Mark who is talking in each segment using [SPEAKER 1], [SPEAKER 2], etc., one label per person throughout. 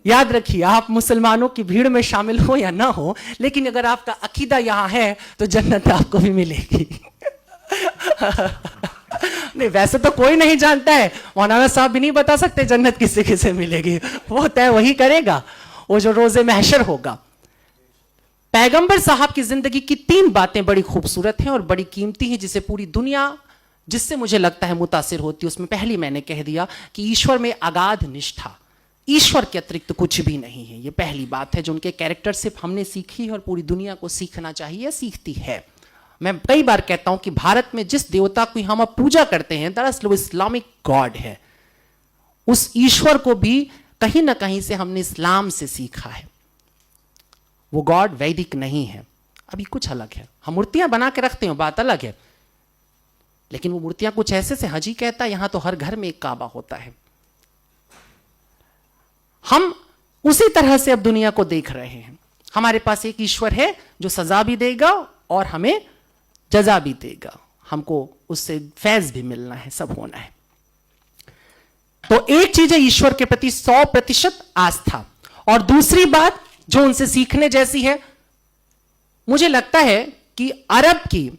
[SPEAKER 1] याद रखिए, आप मुसलमानों की भीड़ में शामिल हो या ना हो, लेकिन अगर आपका अकीदा यहां है तो जन्नत आपको भी मिलेगी। नहीं, वैसे तो कोई नहीं जानता है, मौलाना साहब भी नहीं बता सकते जन्नत किसे किसे मिलेगी, वो तय वही करेगा, वो जो रोजे महशर होगा। पैगंबर साहब की जिंदगी की 3 बातें बड़ी खूबसूरत हैं और बड़ी कीमती हैं, जिसे पूरी दुनिया, जिससे मुझे लगता है मुतासिर होती है। उसमें पहली मैंने कह दिया कि ईश्वर में अगाध निष्ठा, ईश्वर के अतिरिक्त कुछ भी नहीं है। ये पहली बात है जो उनके कैरेक्टर से हमने सीखी है और पूरी दुनिया को सीखना चाहिए, सीखती है। मैं कई बार कहता हूं कि भारत में जिस देवता की हम अब पूजा करते हैं, दरअसल वो इस्लामिक गॉड है। उस ईश्वर को भी कहीं ना कहीं से हमने इस्लाम से सीखा है। वो गॉड वैदिक नहीं है, अभी कुछ अलग है। हम मूर्तियां बना के रखते हैं, बात अलग है, लेकिन वो मूर्तियां कुछ ऐसे से हजी कहता है, यहां तो हर घर में एक काबा होता है। हम उसी तरह से अब दुनिया को देख रहे हैं। हमारे पास एक ईश्वर है जो सजा भी देगा और हमें जजा भी देगा, हमको उससे फैज भी मिलना है, सब होना है। तो एक चीज है ईश्वर के प्रति 100% आस्था, और दूसरी बात जो उनसे सीखने जैसी है, मुझे लगता है कि अरब की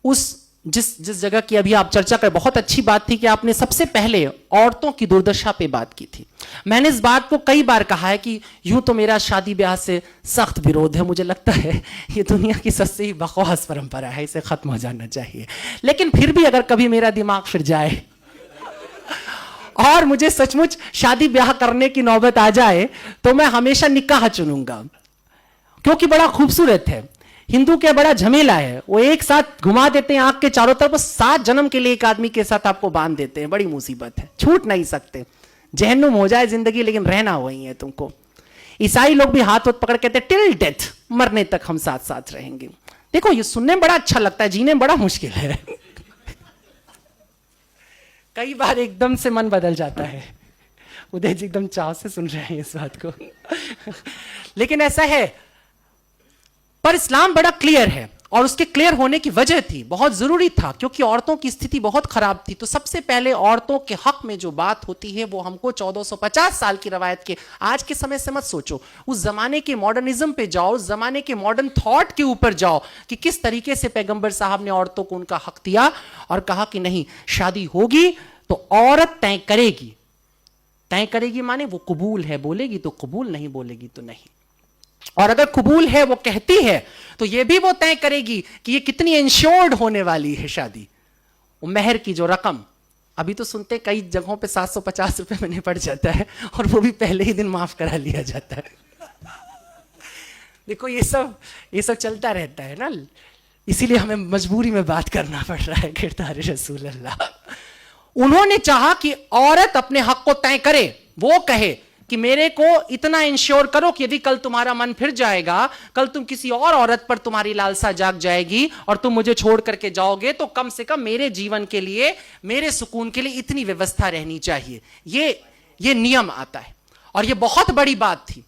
[SPEAKER 1] उस जिस जगह की अभी आप चर्चा कर, बहुत अच्छी बात थी कि आपने सबसे पहले औरतों की दुर्दशा पे बात की थी। मैंने इस बात को कई बार कहा है कि यूं तो मेरा शादी ब्याह से सख्त विरोध है, मुझे लगता है ये दुनिया की सबसे ही बकवास परंपरा है, इसे खत्म हो जाना चाहिए। लेकिन फिर भी अगर कभी मेरा दिमाग फिर जाए और मुझे सचमुच शादी ब्याह करने की नौबत आ जाए, तो मैं हमेशा निकाह चुनूंगा, क्योंकि बड़ा खूबसूरत है। हिंदू क्या बड़ा झमेला है, वो एक साथ घुमा देते हैं आंख के चारों तरफ, 7 जन्म के लिए एक आदमी के साथ आपको बांध देते हैं, बड़ी मुसीबत है, छूट नहीं सकते। जहन्नुम हो जाए जिंदगी, लेकिन रहना वही है तुमको। ईसाई लोग भी हाथ हाथ पकड़ कहते हैं टिल डेथ, मरने तक हम साथ साथ रहेंगे। देखो ये सुनने में बड़ा अच्छा लगता है, जीने में बड़ा मुश्किल है। कई बार एकदम से मन बदल जाता है। उदय जी एकदम चाव से सुन रहे हैं इस बात को। लेकिन ऐसा है, पर इस्लाम बड़ा क्लियर है, और उसके क्लियर होने की वजह थी, बहुत जरूरी था, क्योंकि औरतों की स्थिति बहुत खराब थी। तो सबसे पहले औरतों के हक में जो बात होती है वो हमको 1450 साल की रवायत के, आज के समय से मत सोचो, उस जमाने के मॉडर्निज्म पे जाओ, उस जमाने के मॉडर्न थॉट के ऊपर जाओ कि किस तरीके से पैगंबर साहब ने औरतों को उनका हक दिया और कहा कि नहीं, शादी होगी तो औरत तय करेगी। तय करेगी माने वो कबूल है बोलेगी तो कबूल, नहीं बोलेगी तो नहीं। और अगर कबूल है, वो कहती है, तो ये भी वो तय करेगी कि ये कितनी इंश्योर्ड होने वाली है शादी। वो मेहर की जो रकम, अभी तो सुनते कई जगहों पे 750 रुपए में निपट जाता है, और वो भी पहले ही दिन माफ करा लिया जाता है। देखो ये सब चलता रहता है ना, इसीलिए हमें मजबूरी में बात करना पड़ रहा है। किरदार रसूल अल्लाह, उन्होंने चाहा कि औरत अपने हक को तय करे, वो कहे कि मेरे को इतना इंश्योर करो कि यदि कल तुम्हारा मन फिर जाएगा, कल तुम किसी और औरत पर तुम्हारी लालसा जाग जाएगी और तुम मुझे छोड़ करके जाओगे, तो कम से कम मेरे जीवन के लिए, मेरे सुकून के लिए इतनी व्यवस्था रहनी चाहिए। ये नियम आता है, और ये बहुत बड़ी बात थी।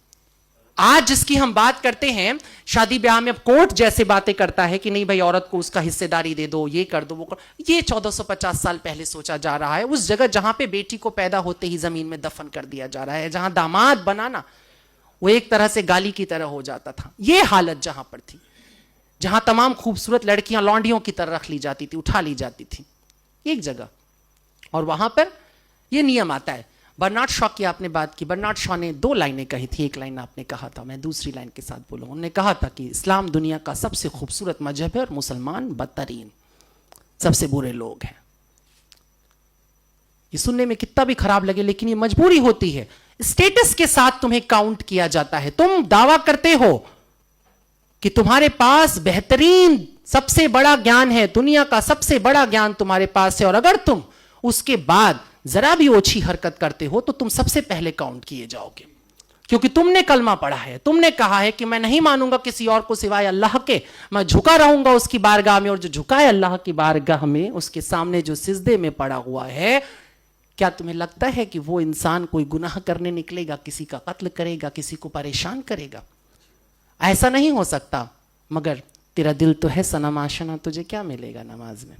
[SPEAKER 1] आज जिसकी हम बात करते हैं, शादी ब्याह में कोर्ट जैसे बातें करता है कि नहीं भाई औरत को उसका हिस्सेदारी दे दो, ये कर दो, वो कर, ये 1450 साल पहले सोचा जा रहा है। उस जगह जहां पे बेटी को पैदा होते ही जमीन में दफन कर दिया जा रहा है, जहां दामाद बनाना वो एक तरह से गाली की तरह हो जाता था। ये हालत जहां पर थी, जहां तमाम खूबसूरत लड़कियां लौंडियों की तरह रख ली जाती थी, उठा ली जाती थी एक जगह, और वहां पर यह नियम आता है। बर्नार्ड शॉ की आपने बात की, बर्नार्ड शॉ ने 2 लाइनें कही थी, एक लाइन आपने कहा था, मैं दूसरी लाइन के साथ बोलूं। उन्होंने कहा था कि इस्लाम दुनिया का सबसे खूबसूरत मजहब है और मुसलमान बदतरीन, सबसे बुरे लोग हैं। ये सुनने में कितना भी खराब लगे, लेकिन ये मजबूरी होती है। स्टेटस के साथ तुम्हें काउंट किया जाता है। तुम दावा करते हो कि तुम्हारे पास बेहतरीन सबसे बड़ा ज्ञान है, दुनिया का सबसे बड़ा ज्ञान तुम्हारे पास है, और अगर तुम उसके बाद जरा भी ओछी हरकत करते हो तो तुम सबसे पहले काउंट किए जाओगे, क्योंकि तुमने कलमा पढ़ा है, तुमने कहा है कि मैं नहीं मानूंगा किसी और को सिवाय अल्लाह के, मैं झुका रहूंगा उसकी बारगाह में, और जो झुका है अल्लाह की बारगाह में, उसके सामने जो सिजदे में पड़ा हुआ है, क्या तुम्हें लगता है कि वो इंसान कोई गुनाह करने निकलेगा, किसी का कत्ल करेगा, किसी को परेशान करेगा? ऐसा नहीं हो सकता। मगर तेरा दिल तो है सनम आशना, तुझे क्या मिलेगा नमाज में?